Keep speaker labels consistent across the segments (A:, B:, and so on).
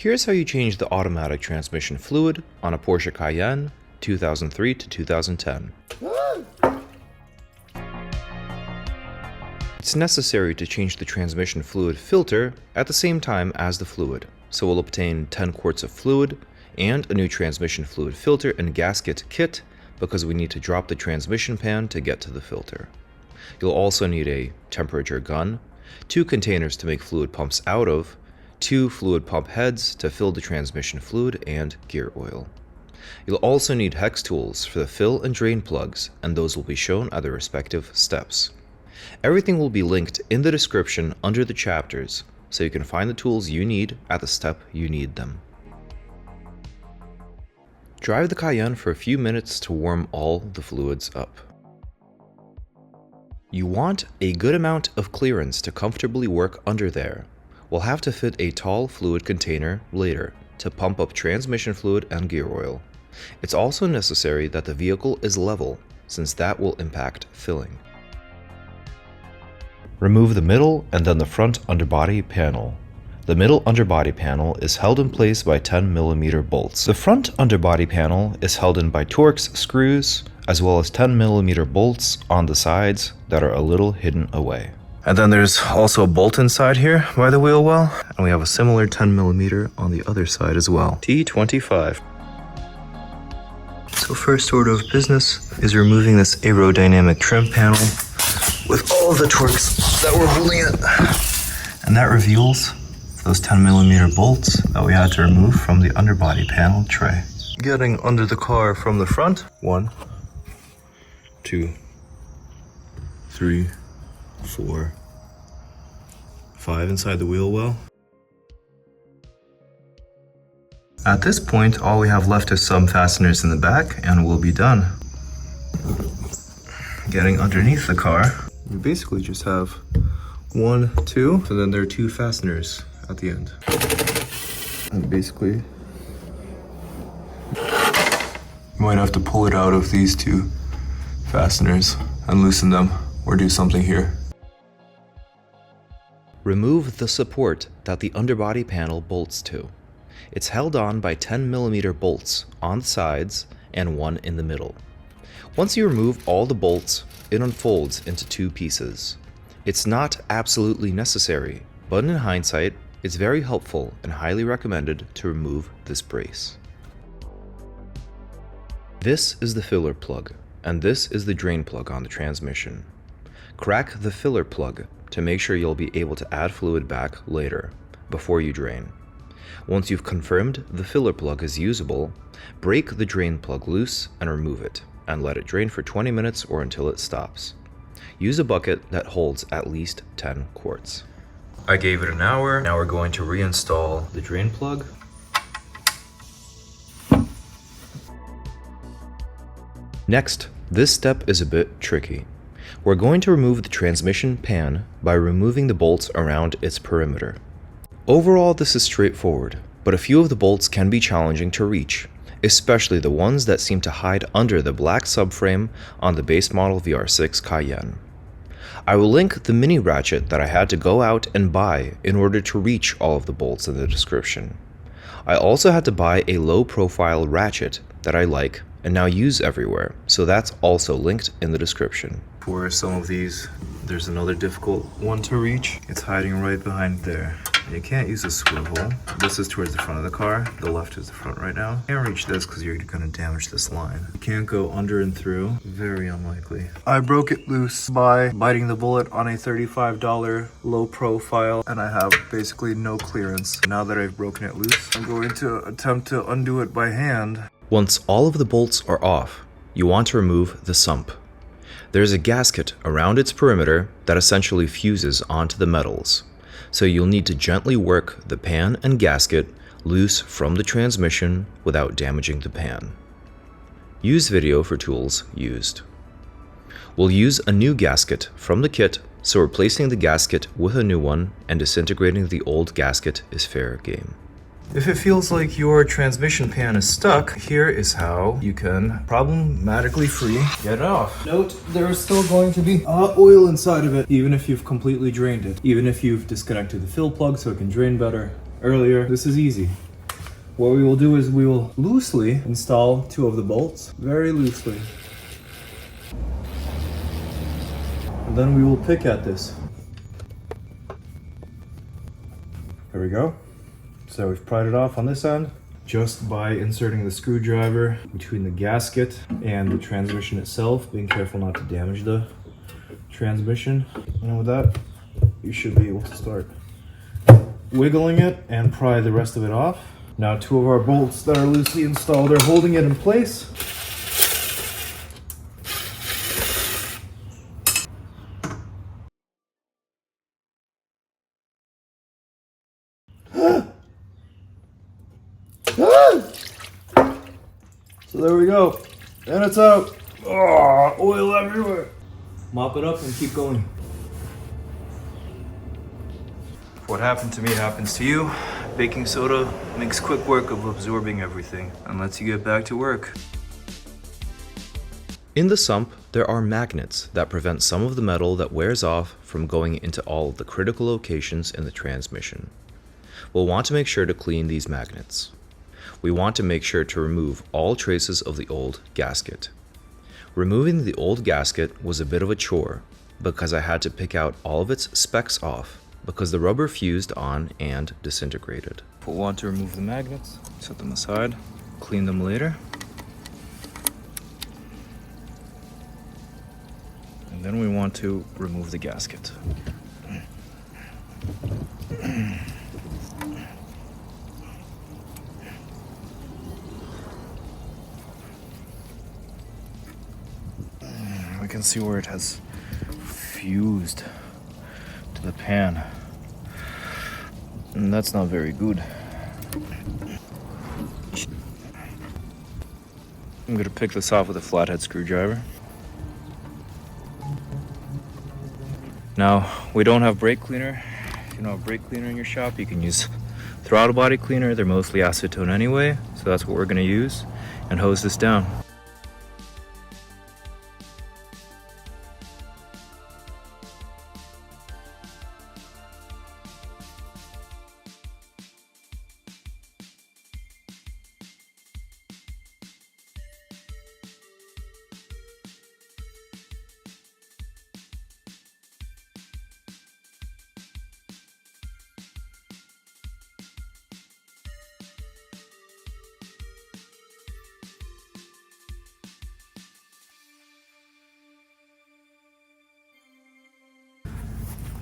A: Here's how you change the automatic transmission fluid on a Porsche Cayenne 2003 to 2010. It's necessary to change the transmission fluid filter at the same time as the fluid, so we'll obtain 10 quarts of fluid and a new transmission fluid filter and gasket kit because we need to drop the transmission pan to get to the filter. You'll also need a temperature gun, 2 containers to make fluid pumps out of, 2 fluid pump heads to fill the transmission fluid and gear oil. You'll also need hex tools for the fill and drain plugs, and those will be shown at the respective steps. Everything will be linked in the description under the chapters, so you can find the tools you need at the step you need them. Drive the Cayenne for a few minutes to warm all the fluids up. You want a good amount of clearance to comfortably work under there. We'll have to fit a tall fluid container later to pump up transmission fluid and gear oil. It's also necessary that the vehicle is level, since that will impact filling. Remove the middle and then the front underbody panel. The middle underbody panel is held in place by 10mm bolts. The front underbody panel is held in by Torx screws, as well as 10mm bolts on the sides that are a little hidden away. And then there's also a bolt inside here by the wheel well, and we have a similar 10mm on the other side as well. T25. So first order of business is removing this aerodynamic trim panel with all of the Torx that were holding it. And that reveals those 10mm bolts that we had to remove from the underbody panel tray. Getting under the car from the front. 1, 2, 3, 4, 5 inside the wheel well. At this point, all we have left is some fasteners in the back and we'll be done. Getting underneath the car, we basically just have 1, 2, and then there are 2 fasteners at the end. And basically, you might have to pull it out of these 2 fasteners and loosen them or do something here. Remove the support that the underbody panel bolts to. It's held on by 10mm bolts on the sides and 1 in the middle. Once you remove all the bolts, it unfolds into 2 pieces. It's not absolutely necessary, but in hindsight, it's very helpful and highly recommended to remove this brace. This is the filler plug, and this is the drain plug on the transmission. Crack the filler plug to make sure you'll be able to add fluid back later, before you drain. Once you've confirmed the filler plug is usable, break the drain plug loose and remove it, and let it drain for 20 minutes or until it stops. Use a bucket that holds at least 10 quarts. I gave it an hour. Now we're going to reinstall the drain plug. Next, this step is a bit tricky. We're going to remove the transmission pan by removing the bolts around its perimeter. Overall, this is straightforward, but a few of the bolts can be challenging to reach, especially the ones that seem to hide under the black subframe on the base model VR6 Cayenne. I will link the mini ratchet that I had to go out and buy in order to reach all of the bolts in the description. I also had to buy a low-profile ratchet that I like and now use everywhere, so that's also linked in the description. For some of these, there's another difficult one to reach. It's hiding right behind there. You can't use a swivel. This is towards the front of the car. The left is the front right now. You can't reach this because you're gonna damage this line. You can't go under and through. Very unlikely. I broke it loose by biting the bullet on a $35 low profile, and I have basically no clearance. Now that I've broken it loose, I'm going to attempt to undo it by hand. Once all of the bolts are off, you want to remove the sump. There's a gasket around its perimeter that essentially fuses onto the metals, so you'll need to gently work the pan and gasket loose from the transmission without damaging the pan. Use video for tools used. We'll use a new gasket from the kit, so replacing the gasket with a new one and disintegrating the old gasket is fair game. If it feels like your transmission pan is stuck, here is how you can problematically free get it off. Note, there is still going to be oil inside of it, even if you've completely drained it. Even if you've disconnected the fill plug so it can drain better earlier, this is easy. what we will do is we will loosely install 2 of the bolts, very loosely. And then we will pick at this. There we go. So we've pried it off on this end just by inserting the screwdriver between the gasket and the transmission itself, being careful not to damage the transmission. And with that, you should be able to start wiggling it and pry the rest of it off. Now 2 of our bolts that are loosely installed are holding it in place. So there we go, and it's out. Oh, oil everywhere. Mop it up and keep going. What happened to me happens to you. Baking soda makes quick work of absorbing everything and lets you get back to work. In the sump, there are magnets that prevent some of the metal that wears off from going into all of the critical locations in the transmission. We'll want to make sure to clean these magnets. We want to make sure to remove all traces of the old gasket. Removing the old gasket was a bit of a chore because I had to pick out all of its specks off because the rubber fused on and disintegrated. We'll want to remove the magnets, set them aside, clean them later. And then we want to remove the gasket. We can see where it has fused to the pan, and that's not very good. I'm going to pick this off with a flathead screwdriver. Now, we don't have brake cleaner. If you don't have brake cleaner in your shop, you can use throttle body cleaner. They're mostly acetone anyway, so that's what we're going to use, and hose this down.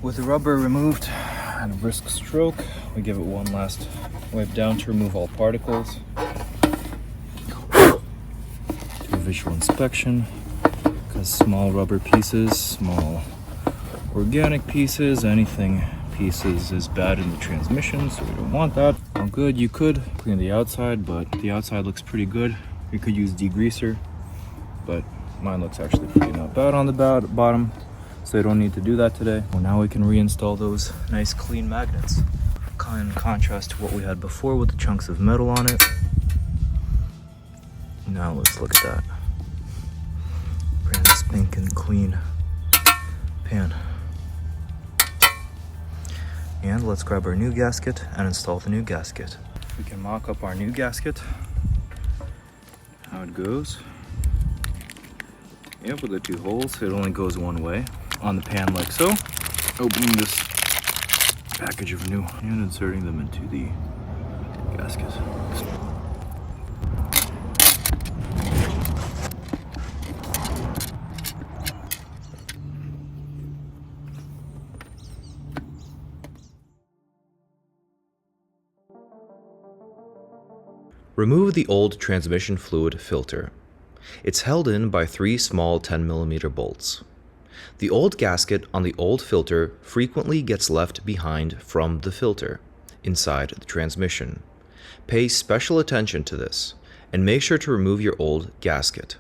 A: With the rubber removed and a brisk stroke, we give it one last wipe down to remove all particles. Do a visual inspection, because small rubber pieces, small organic pieces, anything pieces is bad in the transmission, so we don't want that. All good, you could clean the outside, but the outside looks pretty good. You could use degreaser, but mine looks actually pretty not bad on the bottom. So you don't need to do that today. Well, now we can reinstall those nice clean magnets. In contrast to what we had before with the chunks of metal on it. Now let's look at that. Brand spanking clean pan. And let's grab our new gasket and install the new gasket. We can mock up our new gasket. How it goes. Yep, with the 2 holes, it only goes one way. On the pan like so, opening this package of new and inserting them into the gasket. Remove the old transmission fluid filter. It's held in by 3 small 10mm bolts. The old gasket on the old filter frequently gets left behind from the filter, inside the transmission. Pay special attention to this, and make sure to remove your old gasket.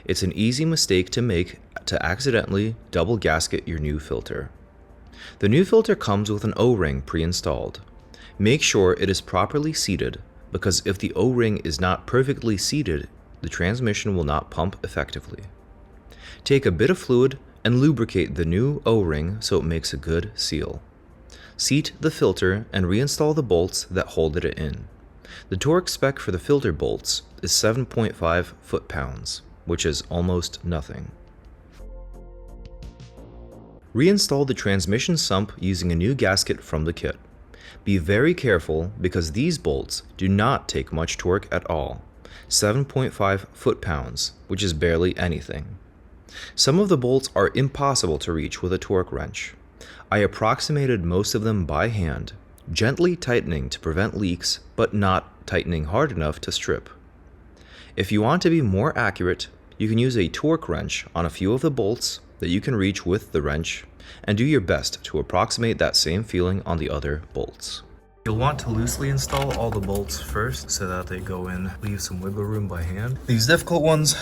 A: It's an easy mistake to make to accidentally double gasket your new filter. The new filter comes with an O-ring pre-installed. Make sure it is properly seated, because if the O-ring is not perfectly seated, the transmission will not pump effectively. Take a bit of fluid and lubricate the new O-ring so it makes a good seal. Seat the filter and reinstall the bolts that hold it in. The torque spec for the filter bolts is 7.5 foot-pounds, which is almost nothing. Reinstall the transmission sump using a new gasket from the kit. Be very careful because these bolts do not take much torque at all, 7.5 foot-pounds, which is barely anything. Some of the bolts are impossible to reach with a torque wrench. I approximated most of them by hand, gently tightening to prevent leaks, but not tightening hard enough to strip. If you want to be more accurate, you can use a torque wrench on a few of the bolts that you can reach with the wrench, and do your best to approximate that same feeling on the other bolts. You'll want to loosely install all the bolts first so that they go in, leave some wiggle room by hand. These difficult ones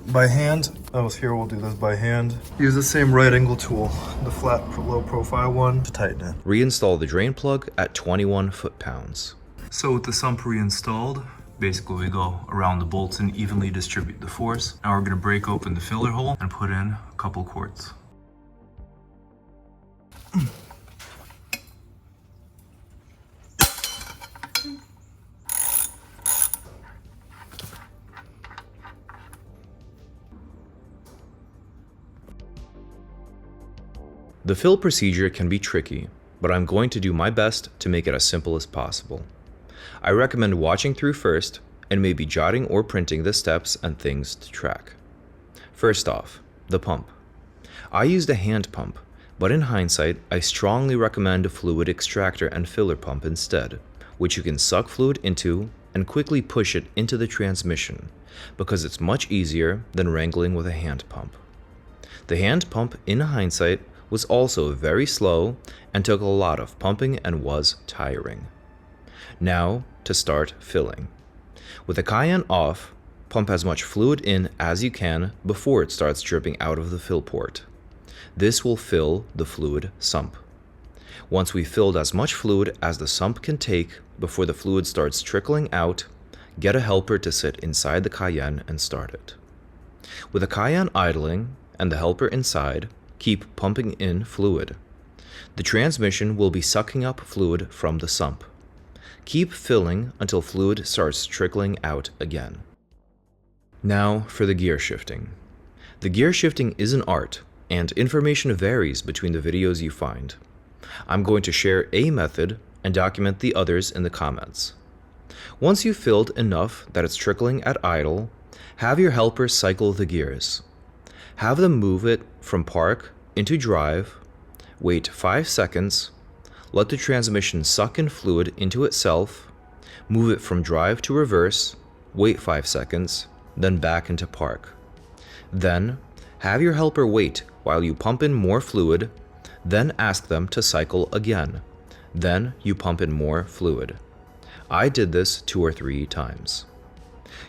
A: by hand. Here we'll do this by hand. Use the same right angle tool, the flat low profile one, to tighten it. Reinstall the drain plug at 21 foot-pounds. So with the sump reinstalled, basically we go around the bolts and evenly distribute the force. Now we're going to break open the filler hole and put in a couple quarts. The fill procedure can be tricky, but I'm going to do my best to make it as simple as possible. I recommend watching through first and maybe jotting or printing the steps and things to track. First off, the pump. I used a hand pump, but in hindsight, I strongly recommend a fluid extractor and filler pump instead, which you can suck fluid into and quickly push it into the transmission, because it's much easier than wrangling with a hand pump. The hand pump, in hindsight, was also very slow and took a lot of pumping and was tiring. Now to start filling. With the Cayenne off, pump as much fluid in as you can before it starts dripping out of the fill port. This will fill the fluid sump. Once we've filled as much fluid as the sump can take before the fluid starts trickling out, get a helper to sit inside the Cayenne and start it. With the Cayenne idling and the helper inside, keep pumping in fluid. The transmission will be sucking up fluid from the sump. Keep filling until fluid starts trickling out again. Now for the gear shifting. The gear shifting is an art, and information varies between the videos you find. I'm going to share a method and document the others in the comments. Once you've filled enough that it's trickling at idle, have your helper cycle the gears. Have them move it from park into drive, wait 5 seconds, let the transmission suck in fluid into itself, move it from drive to reverse, wait 5 seconds, then back into park. Then, have your helper wait while you pump in more fluid, then ask them to cycle again. Then you pump in more fluid. I did this 2 or 3 times.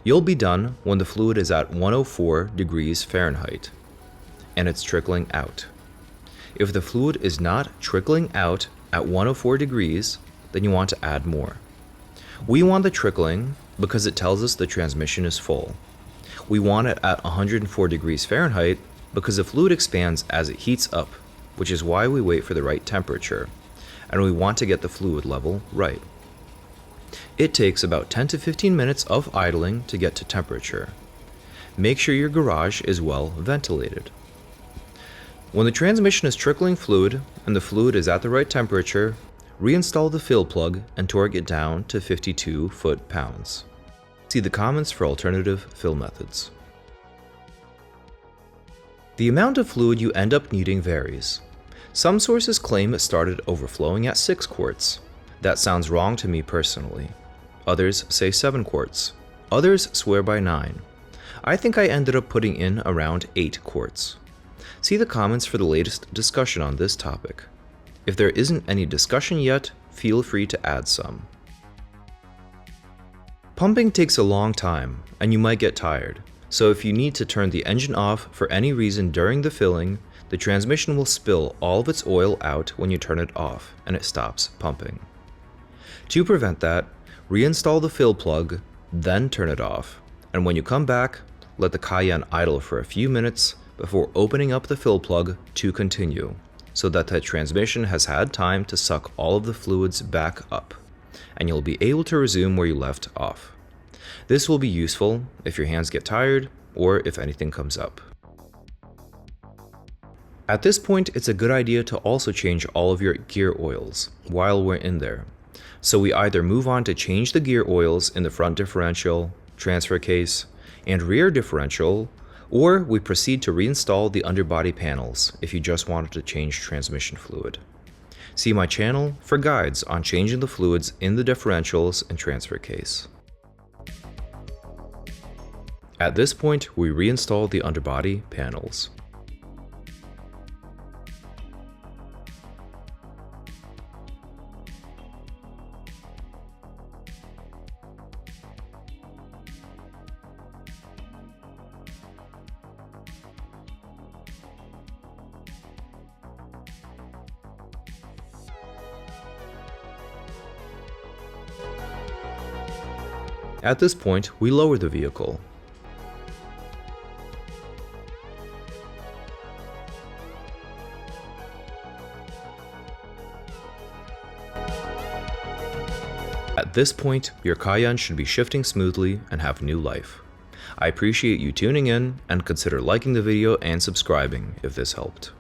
A: You'll be done when the fluid is at 104 degrees Fahrenheit and it's trickling out. If the fluid is not trickling out at 104 degrees, then you want to add more. We want the trickling because it tells us the transmission is full. We want it at 104 degrees Fahrenheit because the fluid expands as it heats up, which is why we wait for the right temperature, and we want to get the fluid level right. It takes about 10 to 15 minutes of idling to get to temperature. Make sure your garage is well ventilated. When the transmission is trickling fluid and the fluid is at the right temperature, reinstall the fill plug and torque it down to 52 foot-pounds. See the comments for alternative fill methods. The amount of fluid you end up needing varies. Some sources claim it started overflowing at 6 quarts. That sounds wrong to me personally. Others say 7 quarts. Others swear by 9. I think I ended up putting in around 8 quarts. See the comments for the latest discussion on this topic. If there isn't any discussion yet, feel free to add some. Pumping takes a long time, and you might get tired, so if you need to turn the engine off for any reason during the filling, the transmission will spill all of its oil out when you turn it off, and it stops pumping. To prevent that, reinstall the fill plug, then turn it off, and when you come back, let the Cayenne idle for a few minutes before opening up the fill plug to continue, so that the transmission has had time to suck all of the fluids back up. and you'll be able to resume where you left off. This will be useful if your hands get tired or if anything comes up. At this point, it's a good idea to also change all of your gear oils while we're in there. So we either move on to change the gear oils in the front differential, transfer case, and rear differential, or we proceed to reinstall the underbody panels if you just wanted to change transmission fluid. See my channel for guides on changing the fluids in the differentials and transfer case. At this point, we reinstall the underbody panels. At this point, we lower the vehicle. At this point, your Cayenne should be shifting smoothly and have new life. I appreciate you tuning in and consider liking the video and subscribing if this helped.